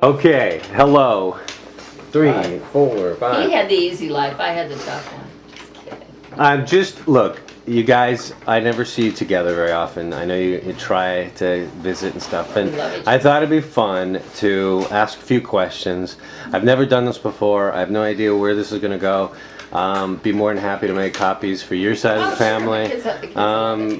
Okay, hello. 3, 4, 5. He had the easy life. I had the tough one. Just kidding. Look, you guys, I never see you together very often. I know you try to visit and stuff, and I thought it'd be fun to ask a few questions. I've never done this before. I have no idea where this is going to go. Be more than happy to make copies for your side of the family.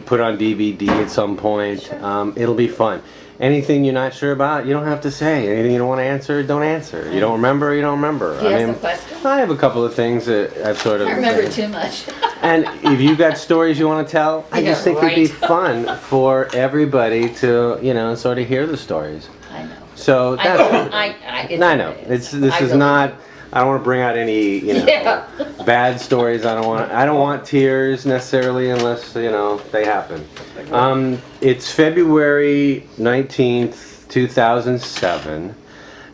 Put on DVD at some point. It'll be fun. Anything you're not sure about, you don't have to say. Anything you don't want to answer, don't answer. You don't remember, you don't remember. Do you have some questions? I have a couple of things that I've sort of... I remember too much. And if you got stories you want to tell, I just think it'd be fun for everybody to, you know, sort of hear the stories. I know. So that's... I know. This is not... I don't want to bring out any, you know, bad stories. I don't want tears necessarily unless, you know, they happen. It's February 19th, 2007,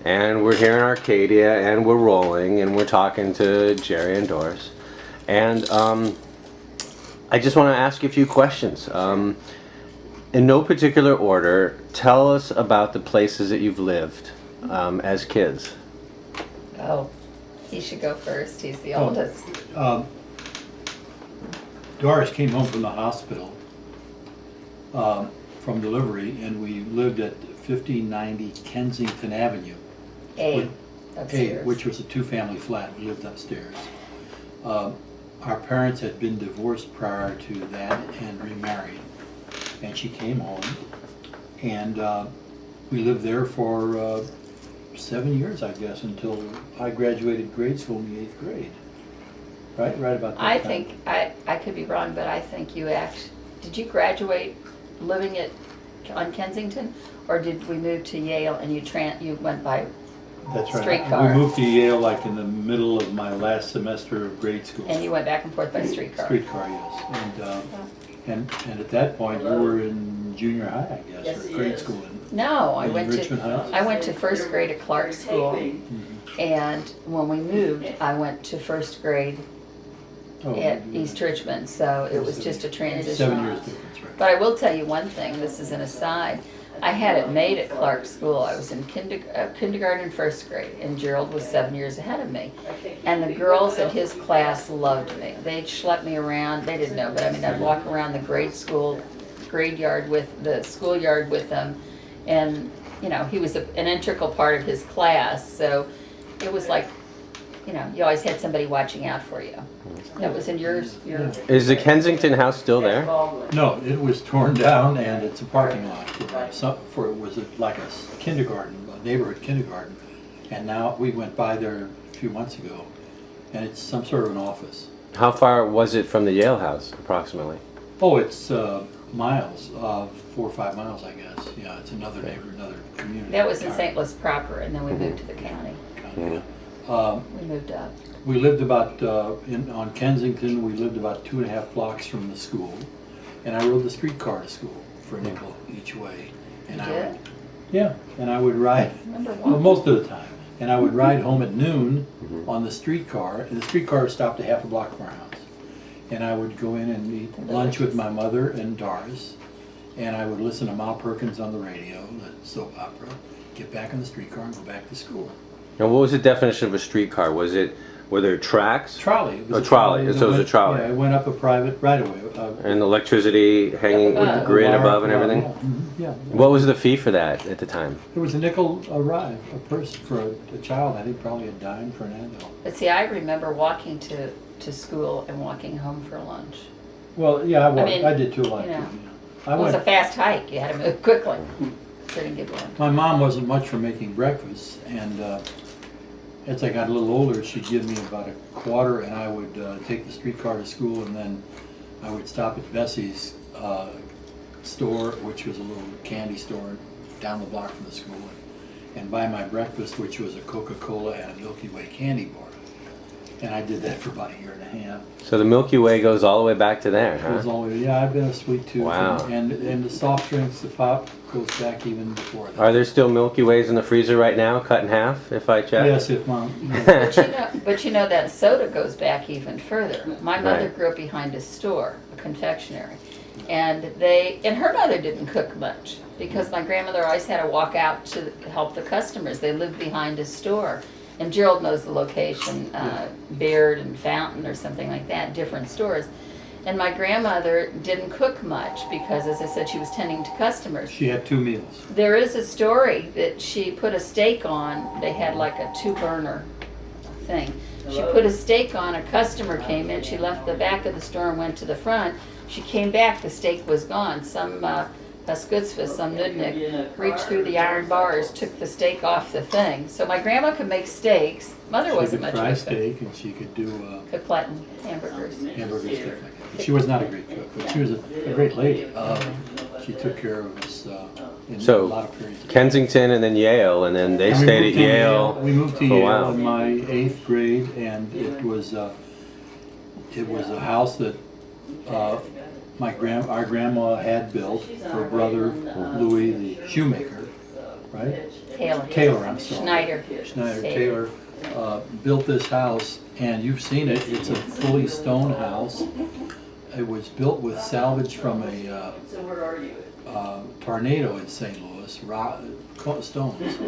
and we're here in Arcadia, and we're rolling, and we're talking to Jerry and Doris. And I just want to ask you a few questions. In no particular order, tell us about the places that you've lived as kids. Oh. He should go first. He's the oldest. Doris came home from the hospital from delivery, and we lived at 5090 Kensington Avenue. Upstairs. Which was a two-family flat. We lived upstairs. Our parents had been divorced prior to that and remarried, and she came home, and we lived there for 7 years, I guess, until I graduated grade school in the 8th grade. Right about that time. I think, I could be wrong, but I think you did you graduate living on Kensington? Or did we move to Yale and you went by streetcar? We moved to Yale like in the middle of my last semester of grade school. And you went back and forth by streetcar? Streetcar, yes. And at that point, you were in junior high, I guess, or grade school. No, I went to first grade at Clark School, and when we moved, I went to first grade at East Richmond, so it was just a transition. 7 years difference, right. But I will tell you one thing, this is an aside. I had it made at Clark School. I was in kindergarten and first grade, and Gerald was 7 years ahead of me. And the girls in his class loved me. They'd schlep me around. They didn't know, but I mean, I'd walk around the schoolyard with them. And, you know, he was an integral part of his class, so it was like, you know, you always had somebody watching out for you. That was in yours? Is the Kensington house still there? No, it was torn down, and it's a parking lot for it was like a kindergarten, a neighborhood kindergarten. And now we went by there a few months ago, and it's some sort of an office. How far was it from the Yale house, approximately? Oh, it's miles, 4 or 5 miles, I guess. Yeah, it's another neighborhood, another community. That was in St. Louis proper, and then we moved to the county. We moved up. We lived about, on Kensington, we lived about 2.5 blocks from the school. And I rode the streetcar to school for a nickel each way. And yeah, and I would ride, well, most of the time. And I would ride home at noon on the streetcar, and the streetcar stopped a half a block from our house. And I would go in and eat lunch with my mother and Doris, and I would listen to Ma Perkins on the radio, the soap opera, get back on the streetcar and go back to school. And what was the definition of a streetcar? Were there tracks? Trolley. It was a trolley. So it was a trolley. Yeah, it went up a private right-of-way. And electricity hanging with the grid above and everything? Yeah. What was the fee for that at the time? It was a nickel a ride, a person for a child. I think probably a dime for an adult. But see, I remember walking to school and walking home for lunch. Well, yeah, I did too a lot. You know, too, it was a fast hike. You had to move quickly. Couldn't get one. My mom wasn't much for making breakfast, and as I got a little older, she'd give me about a quarter, and I would take the streetcar to school, and then I would stop at Bessie's store, which was a little candy store down the block from the school, and buy my breakfast, which was a Coca-Cola and a Milky Way candy bar. And I did that for about a year and a half. So the Milky Way goes all the way back to there, huh? Goes all the way, yeah, I've been a sweet tooth. Wow. And the soft drinks, the pop, goes back even before that. Are there still Milky Ways in the freezer right now, cut in half, if I check? Yes, if Mom. But you know that soda goes back even further. My mother grew up behind a store, a confectionery, And her mother didn't cook much because my grandmother always had to walk out to help the customers. They lived behind a store. And Gerald knows the location, Baird and Fountain or something like that, different stores. And my grandmother didn't cook much because, as I said, she was tending to customers. She had 2 meals. There is a story that she put a steak on. They had like a 2-burner thing. She put a steak on, a customer came in, she left the back of the store and went to the front. She came back, the steak was gone. Some Paskutzva, some Nudnik, reached through the iron bars, took the steak off the thing. So my grandma could make steaks. Mother wasn't much of a cook. She could fry steak, and she could do cook Latin hamburgers. Hamburgers, stuff like that. She was not a great cook, but she was a great lady. She took care of us in a lot of periods. Kensington and then Yale, and then they stayed at Yale. We moved to Yale in my 8th grade, and it was a house that our grandma had built for brother Louis, the shoemaker, right? Taylor, I'm sorry. Taylor built this house, and you've seen it. It's a fully stone house. It was built with salvage from a tornado in St. Louis, stones.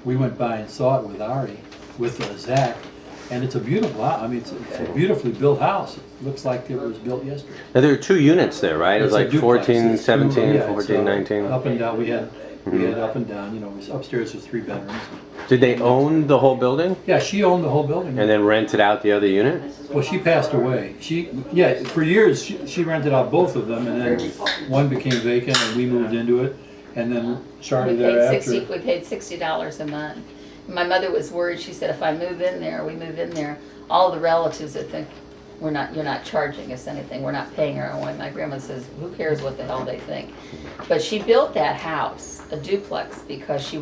We went by and saw it with Zach, and it's a beautiful house. I mean, it's a beautifully built house. It looks like it was built yesterday. Now, there are 2 units there, right? It was like 14, 17, 14, 19. Up and down. We had up and down. You know, it was upstairs with 3 bedrooms. Did they own the whole building? Yeah, she owned the whole building. And then rented out the other unit? Well, she passed away. For years she rented out both of them, and then one became vacant, and we moved into it, and then shortly thereafter. We paid $60 a month. My mother was worried. She said, if I move in there, all the relatives would think you're not charging us anything. We're not paying our own. My grandma says, who cares what the hell they think? But she built that house, a duplex, because she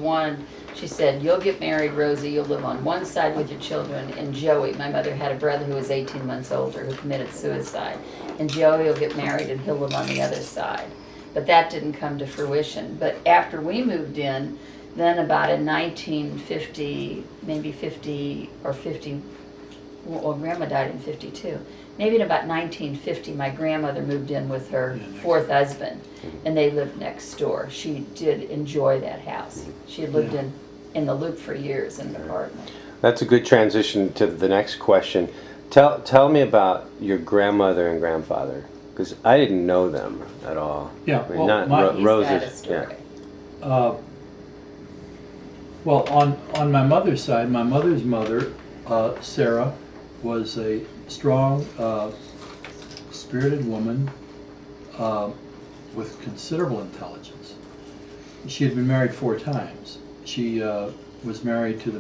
said, you'll get married, Rosie, you'll live on one side with your children, and Joey, my mother had a brother who was 18 months older who committed suicide, and Joey will get married and he'll live on the other side. But that didn't come to fruition. But after we moved in, then about in 1950, maybe 50 or 50, well, Grandma died in 52. Maybe in about 1950, my grandmother moved in with her 4th husband, and they lived next door. She did enjoy that house. She had lived in the Loop for years in an apartment. That's a good transition to the next question. Tell me about your grandmother and grandfather, because I didn't know them at all. Yeah, I mean, not Rose's. Yeah. Well, on my mother's side, my mother's mother, Sarah, was a strong, spirited woman with considerable intelligence. She had been married 4 times. She was married to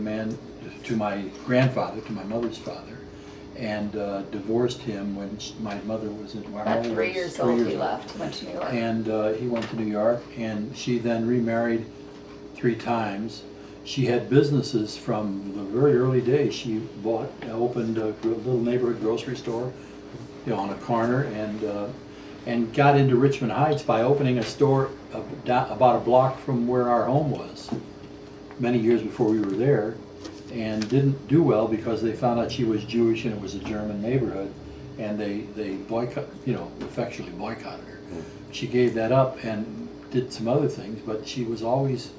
my grandfather, to my mother's father, and divorced him when my mother was about 3 years old. He left, went to New York. And he went to New York, and she then remarried 3 times. She had businesses from the very early days. She opened a little neighborhood grocery store, on a corner, and got into Richmond Heights by opening a store about a block from where our home was, many years before we were there, and didn't do well because they found out she was Jewish and it was a German neighborhood, and they effectually boycotted her. She gave that up and did some other things, but she was always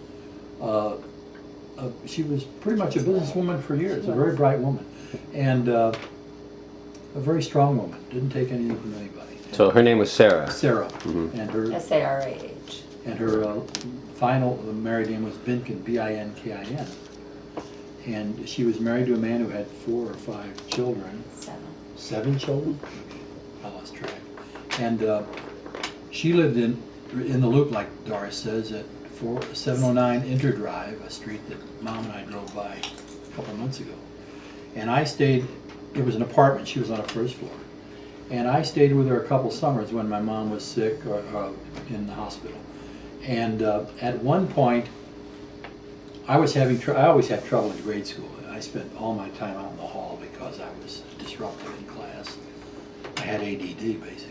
she was pretty much a businesswoman for years, a very bright woman, and a very strong woman. Didn't take anything from anybody. So her name was Sarah. Sarah, and her S-A-R-A-H. And her final married name was Binkin, B-I-N-K-I-N. And she was married to a man who had 4 or 5 children. 7 children? I lost track. And she lived in the Loop, like Doris says, at 709 Inter Drive, a street that Mom and I drove by a couple months ago. And I stayed, it was an apartment, she was on a 1st floor. And I stayed with her a couple summers when my mom was sick or in the hospital. And at one point, I always had trouble in grade school. I spent all my time out in the hall because I was disruptive in class. I had ADD, basically.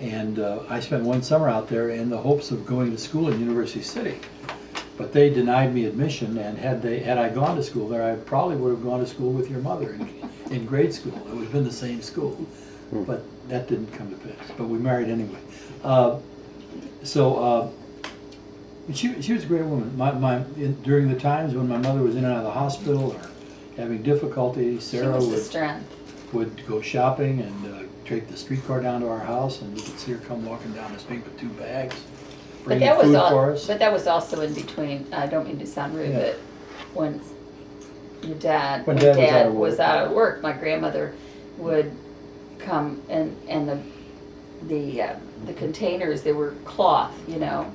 And I spent one summer out there in the hopes of going to school in University City. But they denied me admission, and had I gone to school there, I probably would have gone to school with your mother in grade school. It would have been the same school. But that didn't come to pass. But we married anyway. She was a great woman. During the times when my mother was in and out of the hospital or having difficulty, Sarah would go shopping and take the streetcar down to our house, and we could see her come walking down the street with 2 bags, bringing food for us. But that was also in between. I don't mean to sound rude, but when your dad, was out of work, my grandmother would come and the containers, they were cloth, you know,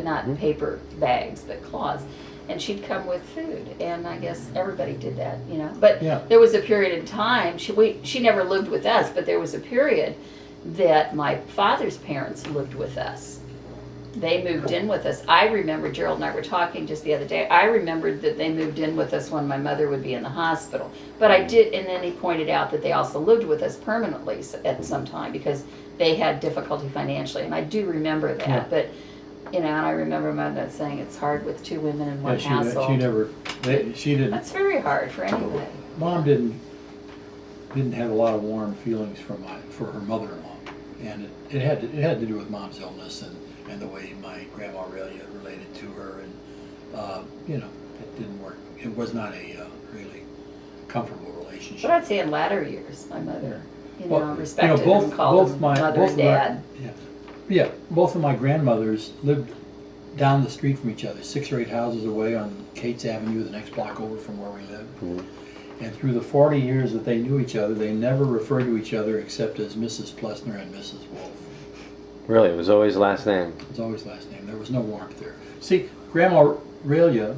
not paper bags, but cloths. And she'd come with food, and I guess everybody did that, you know. But there was a period in time, she never lived with us, but there was a period that my father's parents lived with us. They moved in with us. I remember, Gerald and I were talking just the other day, I remembered that they moved in with us when my mother would be in the hospital. But I did, and then he pointed out that they also lived with us permanently at some time because they had difficulty financially, and I do remember that. But you know, and I remember my dad saying it's hard with 2 women in one household. She didn't. That's very hard for anybody. Mom didn't have a lot of warm feelings for her mother-in-law, and it had to do with Mom's illness and the way my Grandma Aurelia related to her, and you know, it didn't work. It was not a really comfortable relationship. But I'd say in latter years, my mother, respected and called mother and dad. Yeah, both of my grandmothers lived down the street from each other, 6 or 8 houses away on Cates Avenue, the next block over from where we lived. And through the 40 years that they knew each other, they never referred to each other except as Mrs. Plessner and Mrs. Wolf. Really? It was always last name? It was always last name. There was no warmth there. See, Grandma Aurelia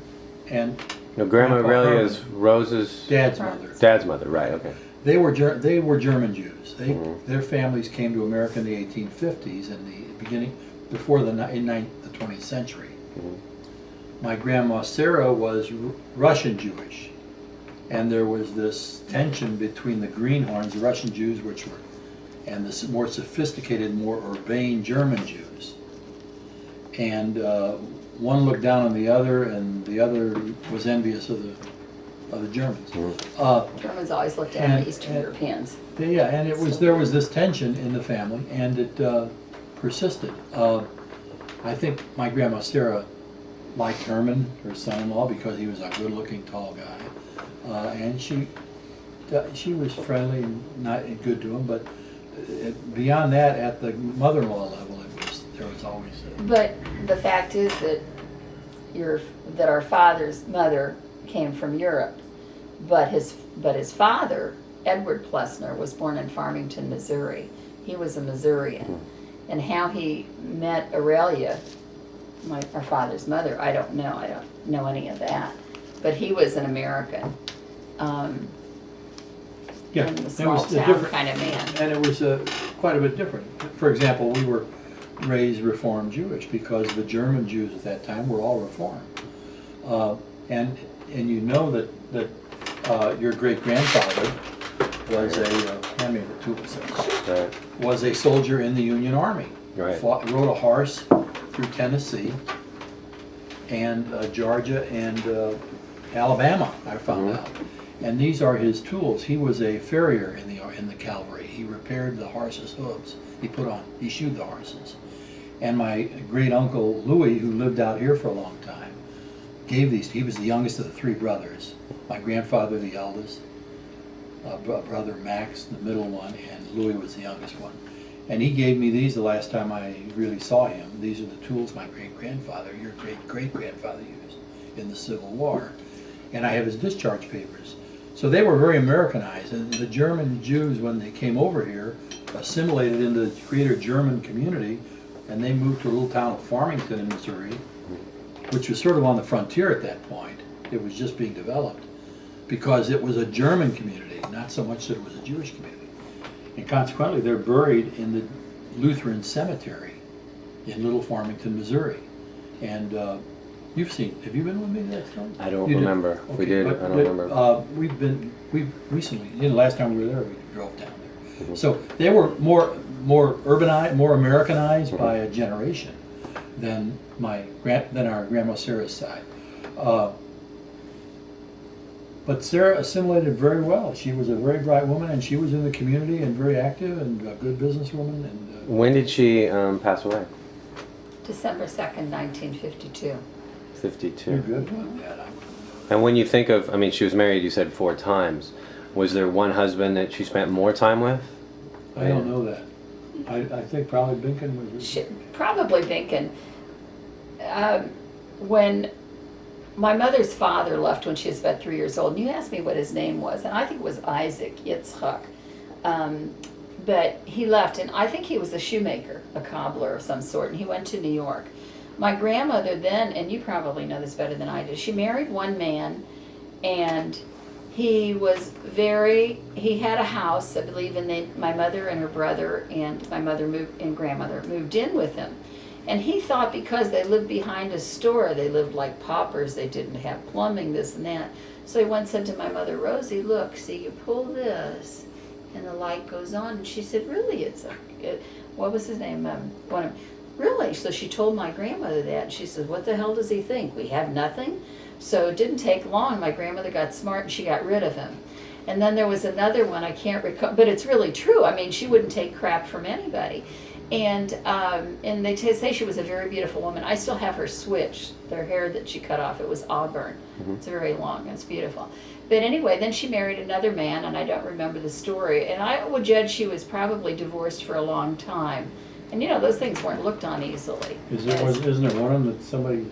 and... No, Grandma Aurelia is Rose's... Dad's mother. Dad's mother, right, okay. They were German Jews. Their families came to America in the 1850s, in the beginning, before the 20th century. My grandma Sarah was Russian Jewish, and there was this tension between the greenhorns, the Russian Jews, and the more sophisticated, more urbane German Jews. And one looked down on the other, and the other was envious of the Germans. Germans always looked down at Eastern Europeans. Yeah, and there was this tension in the family, and it persisted. I think my grandma Sarah liked Herman, her son-in-law, because he was a good-looking, tall guy, and she was friendly and not good to him. But beyond that, at the mother-in-law level, there was always. But the fact is that our father's mother came from Europe, but his father, Edward Plessner, was born in Farmington, Missouri. He was a Missourian, and how he met Aurelia, our father's mother, I don't know. I don't know any of that, but he was an American. And a small town kind of man. And it was quite a bit different. For example, we were raised Reformed Jewish because the German Jews at that time were all Reformed. And you know that your great-grandfather was was a soldier in the Union Army. Right. Rode a horse through Tennessee and Georgia and Alabama, I found out. And these are his tools. He was a farrier in the cavalry. He repaired the horses' hooves. He shoed the horses. And my great uncle Louis, who lived out here for a long time, gave these. He was the youngest of the 3 brothers. My grandfather, the eldest, brother Max, the middle one, and Louis was the youngest one. And he gave me these the last time I really saw him. These are the tools my great-grandfather, your great-great-grandfather, used in the Civil War. And I have his discharge papers. So they were very Americanized. And the German Jews, when they came over here, assimilated into the greater German community, and they moved to a little town of Farmington in Missouri, which was sort of on the frontier at that point. It was just being developed, because it was a German community, not so much that it was a Jewish community. And consequently, they're buried in the Lutheran cemetery in Little Farmington, Missouri. And have you been with me to that stone? I don't remember. Okay, if we did, I don't remember. We've recently, the last time we were there, we drove down there. So they were more urbanized, more Americanized by a generation than our Grandma Sarah's side. But Sarah assimilated very well. She was a very bright woman, and she was in the community and very active and a good businesswoman. And when did she pass away? December 2nd, 1952. 52. you're good about that. And when you think of, I mean, she was married, you said 4 times. Was there one husband that she spent more time with? I don't know that. I think probably Binkin was. Probably Binkin. When my mother's father left when she was about 3 years old, and you asked me what his name was, and I think it was Isaac Yitzchak. But he left, and I think he was a shoemaker, a cobbler of some sort, and he went to New York. My grandmother then, and you probably know this better than I do, she married one man, and he had a house, I believe, and my mother and her brother and my mother and grandmother moved in with him. And he thought because they lived behind a store, they lived like paupers, they didn't have plumbing, this and that. So he once said to my mother, Rosie, look, see, you pull this, and the light goes on. And she said, really, what was his name? Really? So she told my grandmother that, and she said, what the hell does he think? We have nothing? So it didn't take long. My grandmother got smart, and she got rid of him. And then there was another one, I can't recall, but it's really true. I mean, she wouldn't take crap from anybody. And they say she was a very beautiful woman. I still have her switch, their hair that she cut off. It was auburn. It's very long. It's beautiful. But anyway, then she married another man, and I don't remember the story. And I would judge she was probably divorced for a long time. And you know, those things weren't looked on easily. Isn't there one of them that somebody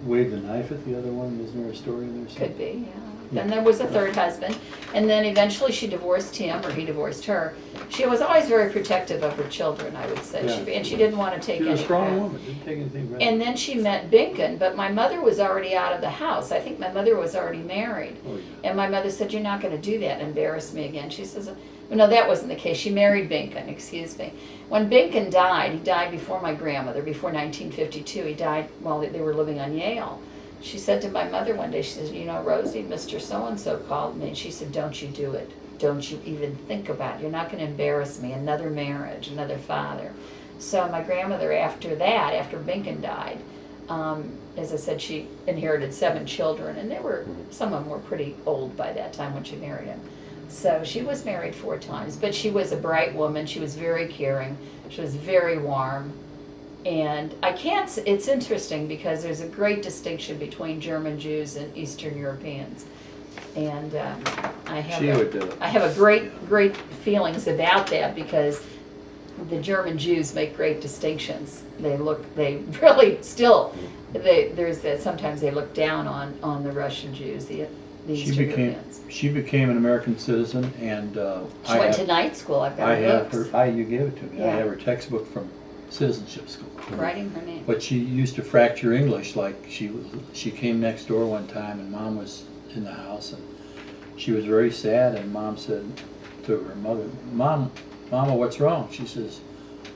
waved a knife at the other one? Isn't there a story in there? Could be, yeah. Then there was a third husband, and then eventually she divorced him, or he divorced her. She was always very protective of her children, I would say, Yeah. and she didn't want to take any She was a strong crap. woman, didn't take anything back. And then she met Binkin, but my mother was already out of the house. I think my mother was already married. Oh, yeah. And my mother said, you're not going to do that and embarrass me again. She says, well, no, that wasn't the case. She married Binkin, excuse me. When Binkin died, he died before my grandmother, before 1952. He died while they were living on Yale. She said to my mother one day, she says, you know, Rosie, Mr. So-and-so called me. And she said, don't you do it. Don't you even think about it. You're not going to embarrass me. Another marriage, another father. So my grandmother, after that, after Binkin died, as I said, she inherited 7 children. And some of them were pretty old by that time when she married him. So she was married 4 times. But she was a bright woman. She was very caring. She was very warm. And it's interesting because there's a great distinction between German Jews and Eastern Europeans. And I have a great feelings about that because the German Jews make great distinctions. There's that sometimes they look down on the Russian Jews, the Eastern Europeans. She became an American citizen, and she went to night school. I've got her books. You gave it to me. Yeah. I have her textbook from citizenship school. Writing her name. But she used to fracture English. Like she came next door one time, and Mom was in the house, and she was very sad. And Mom said to her mother, "Mama, what's wrong?" She says,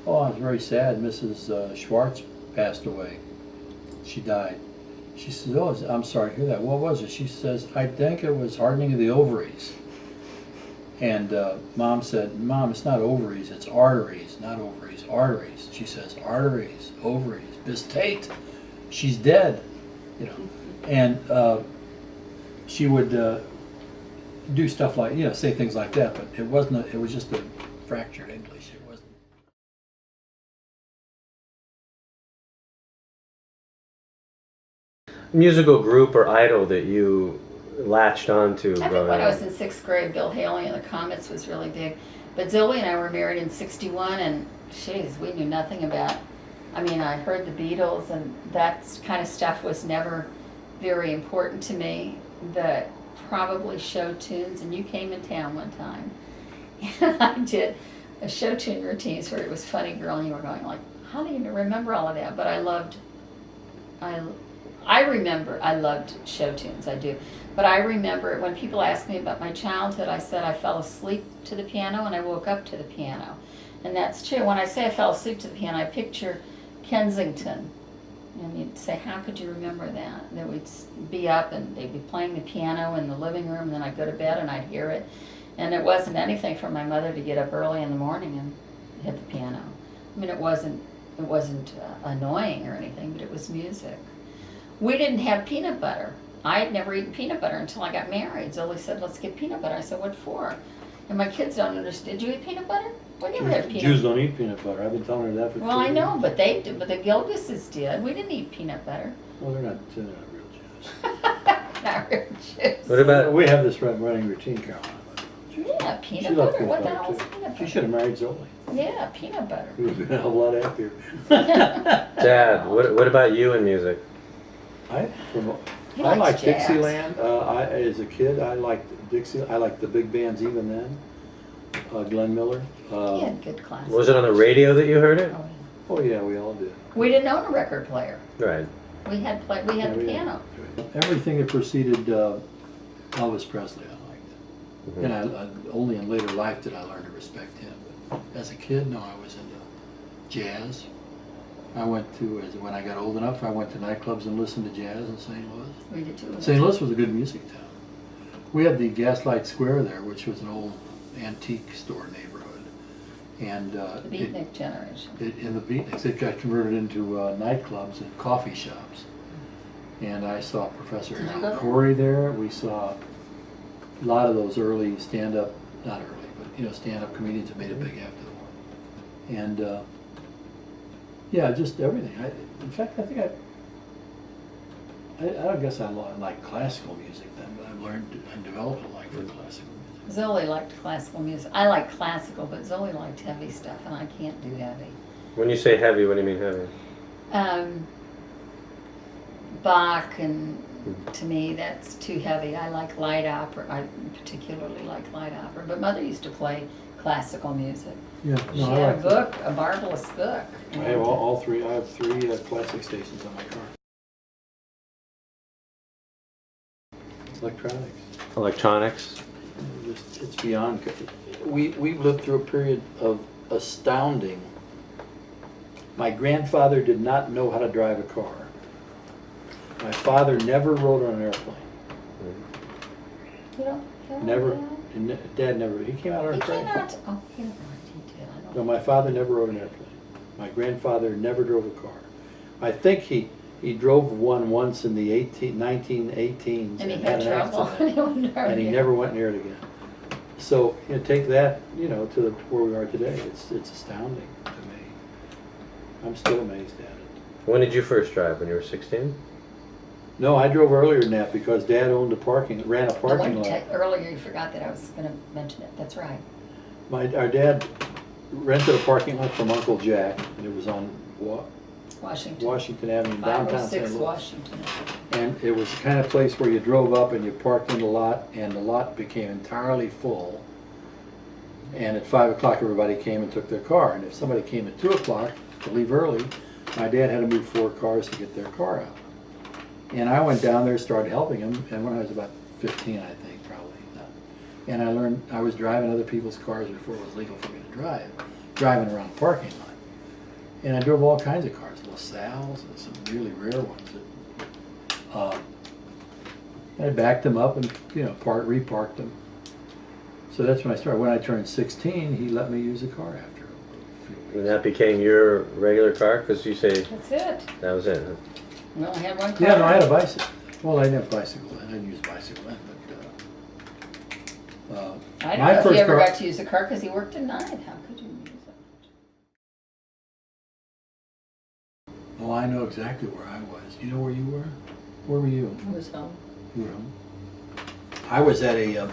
"Oh, I was very sad. Mrs. Schwartz passed away. She died." She says, "Oh, I'm sorry to hear that. What was it?" She says, "I think it was hardening of the ovaries." And Mom said, "Mom, it's not ovaries, it's arteries, not ovaries, arteries." She says, "Arteries, ovaries, Miss Tate, she's dead," you know. And she would do stuff like, say things like that, but it wasn't. It was just a fractured English. It wasn't. Musical group or idol that you latched onto? I think when I was in 6th grade, Bill Haley and the Comets was really big. But Zoe and I were married in '61, and jeez, we knew nothing about. I mean, I heard the Beatles, and that kind of stuff was never very important to me. But probably show tunes, and you came in town one time, and I did a show tune routines where it was Funny Girl, and you were going like, how do you remember all of that? But I loved show tunes, I do. But I remember when people asked me about my childhood, I said I fell asleep to the piano and I woke up to the piano. And that's true. When I say I fell asleep to the piano, I picture Kensington. And you'd say, how could you remember that? That we'd be up and they'd be playing the piano in the living room, and then I'd go to bed and I'd hear it. And it wasn't anything for my mother to get up early in the morning and hit the piano. I mean, it wasn't annoying or anything, but it was music. We didn't have peanut butter. I had never eaten peanut butter until I got married. Zoe said, let's get peanut butter. I said, what for? And my kids don't understand. Did you eat peanut butter? We never had peanut butter. Jews don't eat peanut butter. I've been telling her that for 2 years. Well, I know, but they do. But the Gilgises did. We didn't eat peanut butter. Well, they're not real Jews. Not real Jews. What about? We have this running routine, Caroline. Yeah, She peanut loved butter. peanut What the butter, hell is too. peanut butter? She should have married Zoe. Yeah, peanut butter. We would have been a whole lot happier. Dad, what about you in music? He I likes liked jazz. Dixieland. As a kid, I liked Dixie. I liked the big bands even then. Glenn Miller. He had good class. Was it on the radio that you heard it? Oh yeah, we all did. We didn't own a record player. Right. We had the piano. Everything that preceded Elvis Presley, I liked. Mhm. And I only in later life did I learn to respect him. But as a kid, no, I was into jazz. I went to, when I got old enough, I went to nightclubs and listened to jazz in St. Louis. We did too. St. Louis was a good music town. We had the Gaslight Square there, which was an old antique store neighborhood. And The beatnik generation. in the beatniks, it got converted into nightclubs and coffee shops. And I saw Professor Did you Al go there? Corey there. We saw a lot of those early stand-up, not early, but stand-up comedians that made it big after the war. And yeah, just everything. In fact, I think I guess I like classical music then, but I've learned and developed a like for classical music. Zoe liked classical music. I like classical, but Zoe liked heavy stuff, and I can't do heavy. When you say heavy, what do you mean heavy? Bach, and to me that's too heavy. I like light opera. I particularly like light opera. But Mother used to play classical music. Yeah, She no, I had a like book, a marvelous book. I have all three. I have three classic stations on my car. Electronics. Electronics. It's beyond. We've lived through a period of astounding. My grandfather did not know how to drive a car. My father never rode on an airplane. You don't Never. know And Dad never. He came out on that? a He came train. out. Oh, he did. I don't No, my father never rode an airplane. My grandfather never drove a car. I think he drove one once in the 1918s And he had had an trouble. accident. And he never went near it again. So take that to where we are today. It's astounding to me. I'm still amazed at it. When did you first drive? When you were 16? No, I drove earlier than that because Dad ran a parking lot. Earlier you forgot that I was going to mention it. That's right. Our dad rented a parking lot from Uncle Jack, and it was on Washington Avenue in downtown 506 St. Louis. Washington. And it was the kind of place where you drove up and you parked in the lot, and the lot became entirely full. And at 5 o'clock, everybody came and took their car. And if somebody came at 2 o'clock to leave early, my dad had to move 4 cars to get their car out. And I went down there, started helping him, and when I was about 15, I think, probably. And I learned, I was driving other people's cars before it was legal for me to drive, driving around the parking lot. And I drove all kinds of cars, LaSalle's and some really rare ones. I backed them up and, reparked them. So that's when I started. When I turned 16, he let me use a car after a few weeks. And that became your regular car? Because you say That's it. that was it, huh? We only had one car. Yeah, no, I had a bicycle. Well, I didn't have a bicycle then. I didn't use a bicycle then, but I don't my know if first he ever car- got to use a car because he worked at night. How could you use it? oh, I know exactly where I was. You know where you were? Where were you? I was home. You were home. I was at a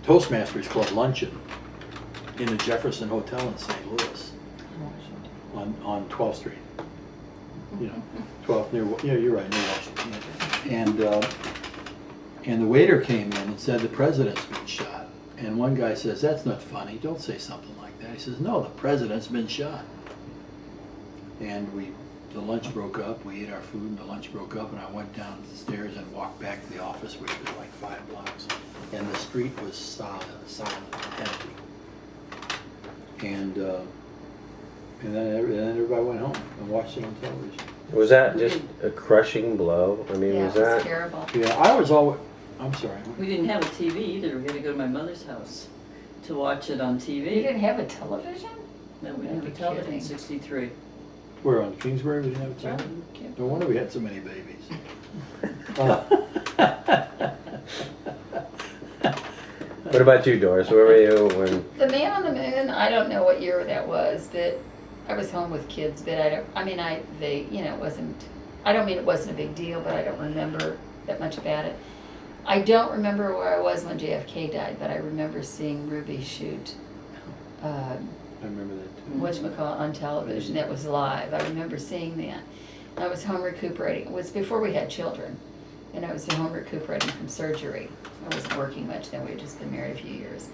Toastmasters Club luncheon in the Jefferson Hotel in St. Louis on 12th Street. 12th near. Yeah, you're right, near Washington. And the waiter came in and said the president's been shot. And one guy says, "That's not funny. Don't say something like that." He says, "No, the president's been shot." And the lunch broke up. We ate our food, and the lunch broke up. And I went downstairs and walked back to the office, which was like 5 blocks. And the street was silent, empty. And then everybody went home and watched it on television. Was that just a crushing blow? I mean, Yeah, was it was that? terrible. Yeah, I was always. I'm sorry. We didn't have a TV either. We had to go to my mother's house to watch it on TV. You didn't have a television? No, we You're didn't have a television kidding. in '63. Where, on Kingsbury, we didn't have a child? No wonder we had so many babies. What about you, Doris? Where were you when? The Man on the Moon, I don't know what year that was, but I was home with kids, but it wasn't, I don't mean it wasn't a big deal, but I don't remember that much about it. I don't remember where I was when JFK died, but I remember seeing Ruby shoot, I remember that too. whatchamacallit, on television. That was live. I remember seeing that. I was home recuperating. It was before we had children, and I was at home recuperating from surgery. I wasn't working much then. We had just been married a few years.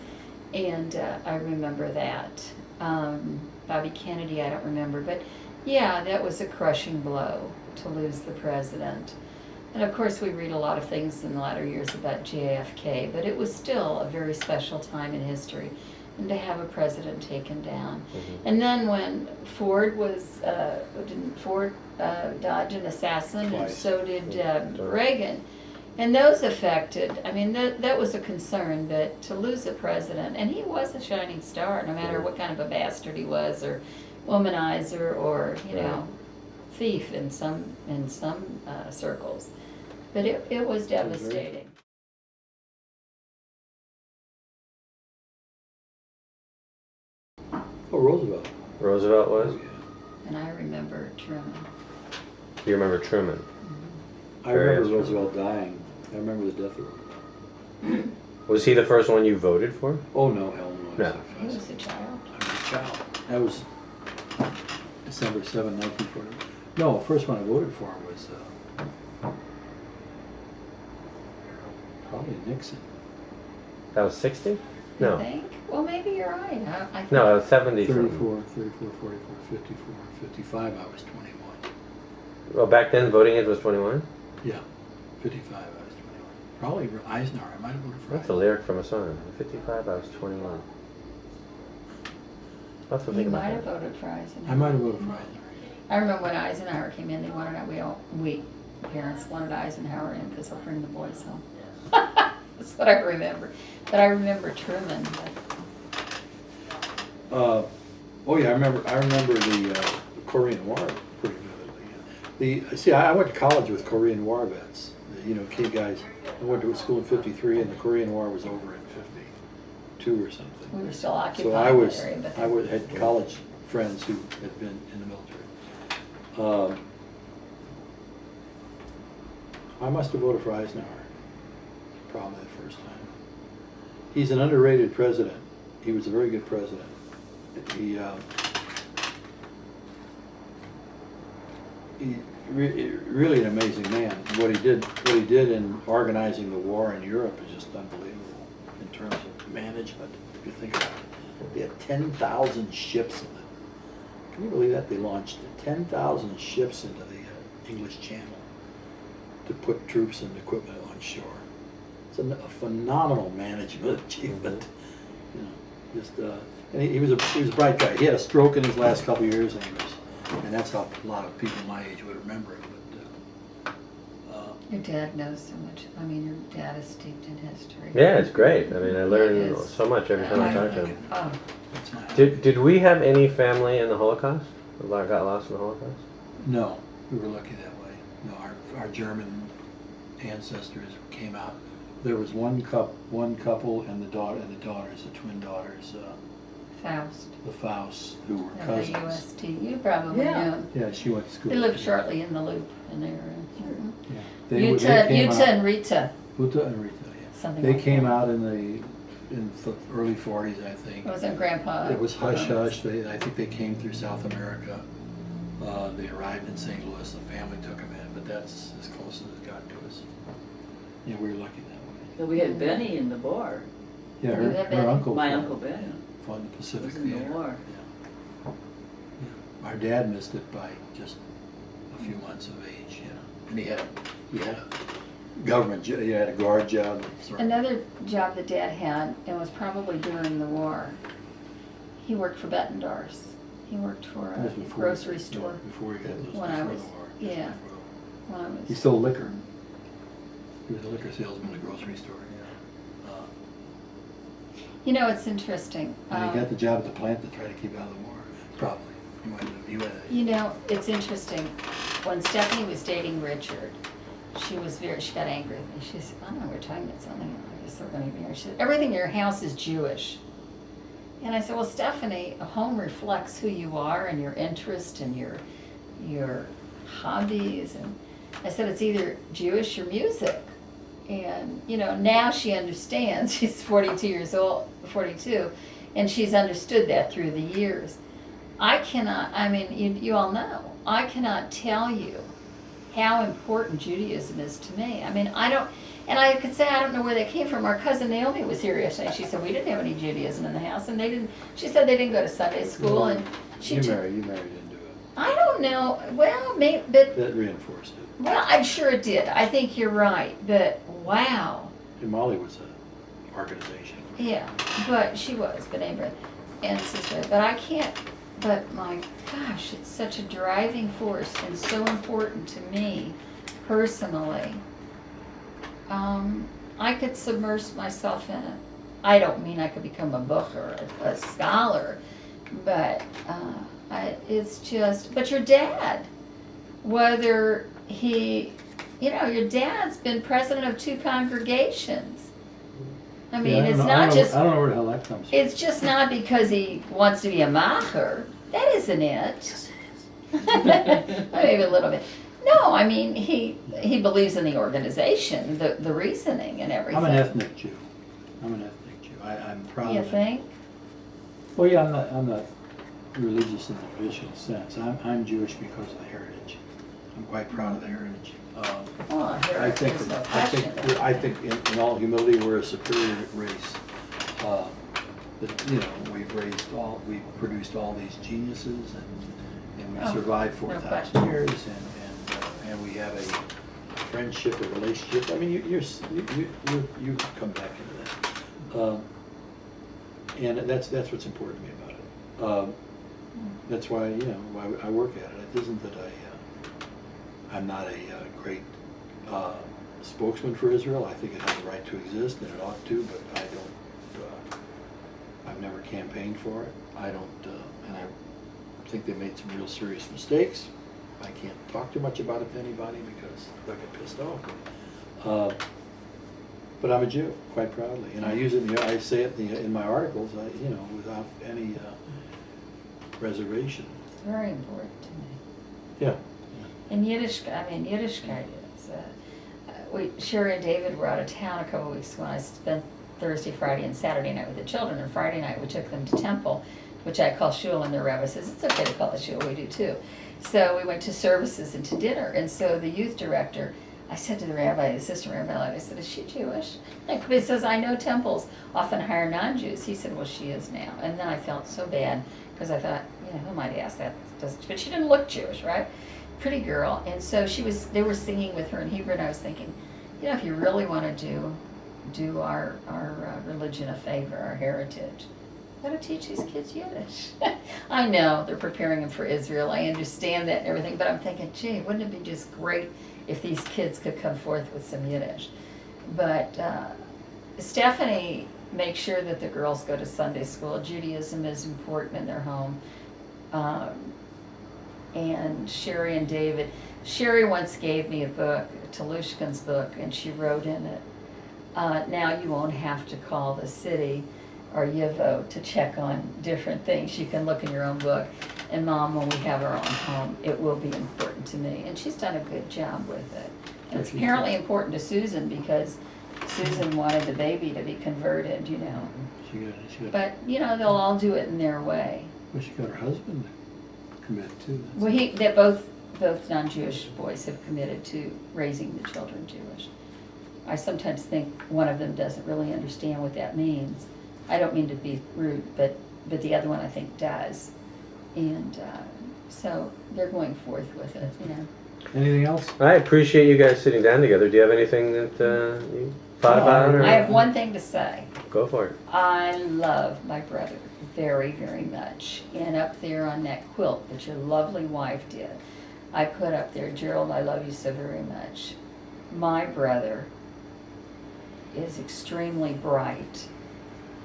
And I remember that. Bobby Kennedy, I don't remember. But yeah, that was a crushing blow to lose the president. And of course, we read a lot of things in the latter years about JFK, but it was still a very special time in history. And to have a president taken down. Mm-hmm. And then when Ford was, didn't Ford dodge an assassin, Twice. and so did Reagan. And those affected, I mean, that was a concern, but to lose a president, and he was a shining star, no matter what kind of a bastard he was, or womanizer, or, you know, thief in some circles. But it was devastating. Oh, Roosevelt. Roosevelt was? And I remember Truman. You remember Truman? I remember Roosevelt dying. I remember the death of him. Was he the first one you voted for? Oh, no, hell no. No. He was a child. I was a child. That was December 7, 1940. No, the first one I voted for was probably Nixon. That was 60? I No. think. Well, maybe you're right. I think No, it was 70. 34, 44, 54, 55, I was 21. Well, back then voting age was 21? Yeah, 55, I was 21. Probably Eisenhower, I might have voted for That's a Eisenhower. lyric from a song. 55, I was 21. I'll have to you think might about have that. voted for Eisenhower. I might have voted for Eisenhower. I remember when Eisenhower came in, they wanted we parents wanted Eisenhower in because he'll bring the boys home. That's what I remember. But I remember Truman. Oh yeah, I remember the Korean War pretty vividly. See, I went to college with Korean War vets. You know, kid guys. I went to school in '53, and the Korean War was over in '52 or something. We were still occupying So that area. But had college friends who had been in the military. I must have voted for Eisenhower, probably the first time. He's an underrated president. He was a very good president. He really an amazing man. What he did in organizing the war in Europe is just unbelievable in terms of management. If you think about it, they had 10,000 ships in it. Can you believe that? They launched 10,000 ships into the English Channel to put troops and equipment on shore. It's a phenomenal management achievement. You know, just and he was a bright guy. He had a stroke in his last couple of years, and that's how a lot of people my age would remember him. But your dad knows so much. I mean, your dad is steeped in history. Yeah, it's great. I mean, I learn is. so much every time I talk to him. Oh, that's my Did we have any family in the Holocaust? Got lost in the Holocaust? No, we were lucky that way. No, our German ancestors came out. There was one couple and the daughters, the twin daughters, Faust. the Fausts, who were At cousins. the UST. You probably know. Yeah, she went to school. They lived shortly in the Loop, and they were in Yeah. Utah came out- and Rita. Uta and Rita, yeah. Something They like came that. out in the early 40s, I think. It wasn't Grandpa. It was hush hush. I think they came through South America. They arrived in St. Louis. The family took them in, but that's as close as it got to us. Yeah, we were lucky that way. But we had Benny in the war. Yeah, You have her Benny? uncle. My fought- Uncle Benny fought in the Pacific was in the Theater. war. Yeah. Our dad missed it by just a few months of age, you know. And he had a government job. He had a guard job. Sort of. Another job that Dad had, and was probably during the war, he worked for Bettendorf's. He worked for That was a before- grocery store Yeah, before he got those. when I before was- the war. yeah. Before the war. when I was. He sold liquor. He was a liquor salesman at a grocery store. Yeah. You know, it's interesting. And he got the job at the plant to try to keep out of the war. Probably. You know, it's interesting. When Stephanie was dating Richard, she got angry with me. She said, I don't know, we're talking about something. I guess we're going to be married. She said, everything in your house is Jewish. And I said, well, Stephanie, a home reflects who you are and your interests and your hobbies. And I said, it's either Jewish or music. And, you know, now she understands. She's 42 years old, 42, and she's understood that through the years. I cannot, I mean, you all know, I cannot tell you how important Judaism is to me. I mean, I don't, and I could say I don't know where that came from. Our cousin Naomi was here yesterday. She said we didn't have any Judaism in the house, and they didn't. She said they didn't go to Sunday school, and you married into it. I don't know. Well, maybe, but that reinforced it. Well, I'm sure it did. I think you're right, but wow. And Molly was an organization. Yeah, but she was, but Amber and sister. But I can't. But my gosh, it's such a driving force and so important to me personally. I could submerge myself in it. I don't mean I could become a book or a scholar, but it's just, but your dad, whether he, you know, your dad's been president of 2 congregations. I mean, it's not just, I don't know where the hell that comes from. it's just not because he wants to be a macher. That isn't it. Maybe a little bit. No, I mean, he believes in the organization, the reasoning and everything. I'm an ethnic Jew. I'm proud You of it. think? Well, yeah, I'm not religious in the traditional sense. I'm Jewish because of the heritage. I'm quite proud of the heritage. Oh, here, I think there's no question about I that. think in all humility we're a superior race. That, you know, we've produced all these geniuses and we've Oh, survived no 4,000 question. years and we have a friendship, a relationship. I mean, you come back into that. And that's what's important to me about it. That's why, you know, why I work at it. It isn't that I'm not a great spokesman for Israel. I think it has a right to exist and it ought to, but I don't. I've never campaigned for it. I don't, and I think they made some real serious mistakes. I can't talk too much about it to anybody because they'll get pissed off. But I'm a Jew, quite proudly, and I use it. I say it in my articles. You know, without any reservation. It's very important to me. Yeah. And Yiddishkeit is, Sherry and David were out of town a couple of weeks when I spent Thursday, Friday, and Saturday night with the children. And Friday night we took them to temple, which I call shul, and their rabbi says, it's okay to call it shul, we do too. So we went to services and to dinner. And so the youth director, I said to the rabbi, the assistant rabbi, I said, is she Jewish? Like, he says, I know temples often hire non-Jews. He said, well, she is now. And then I felt so bad because I thought, you know, who might ask that? But she didn't look Jewish, right? Pretty girl. And so they were singing with her in Hebrew, and I was thinking, you know, if you really want to do our religion a favor, our heritage, got to teach these kids Yiddish. I know they're preparing them for Israel. I understand that and everything, but I'm thinking, gee, wouldn't it be just great if these kids could come forth with some Yiddish? But Stephanie makes sure that the girls go to Sunday school. Judaism is important in their home. And Sherry and David. Sherry once gave me a book, Talushkin's book, and she wrote in it, now you won't have to call the city or Yivo to check on different things. You can look in your own book. And Mom, when we have our own home, it will be important to me. And she's done a good job with it. And it's apparently important to Susan because Susan wanted the baby to be converted, you know. She got, But, you know, they'll all do it in their way. well, she got her husband to commit too. Well, they're both non-Jewish boys have committed to raising the children Jewish. I sometimes think one of them doesn't really understand what that means. I don't mean to be rude, but the other one I think does. And so they're going forth with it, you know. Anything else? I appreciate you guys sitting down together. Do you have anything that you thought about? Or? I have one thing to say. Go for it. I love my brother very, very much. And up there on that quilt that your lovely wife did, I put up there, Gerald, I love you so very much. My brother is extremely bright.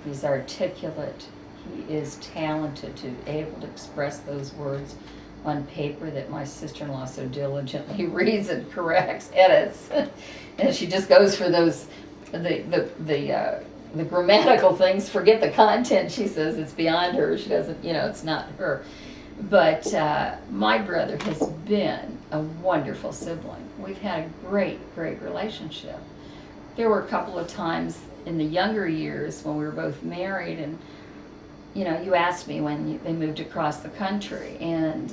He's articulate. He is talented to be able to express those words on paper that my sister-in-law so diligently reads and corrects, edits, and she just goes for those the grammatical things. Forget the content. She says it's beyond her. She doesn't, it's not her. But my brother has been a wonderful sibling. We've had a great relationship. There were a couple of times in the younger years when we were both married, and you asked me when they moved across the country,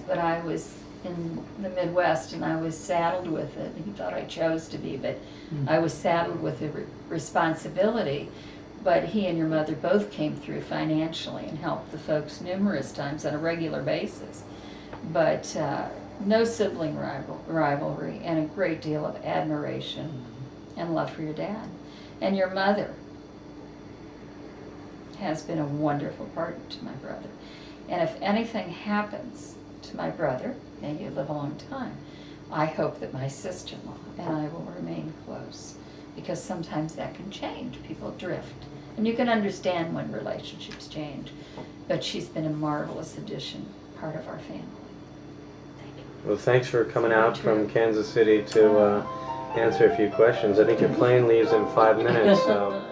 but I was in the Midwest and I was saddled with it. He thought I chose to be, but I was saddled with the responsibility. But he and your mother both came through financially and helped the folks numerous times on a regular basis. But no sibling rivalry, and a great deal of admiration and love for your dad. And your mother has been a wonderful partner to my brother. And if anything happens to my brother, and you live a long time, I hope that my sister-in-law and I will remain close, because sometimes that can change. People drift. And you can understand when relationships change. But she's been a marvelous addition, part of our family. Thank you. Well, thanks for coming out from Kansas City to answer a few questions. I think your plane leaves in 5 minutes, so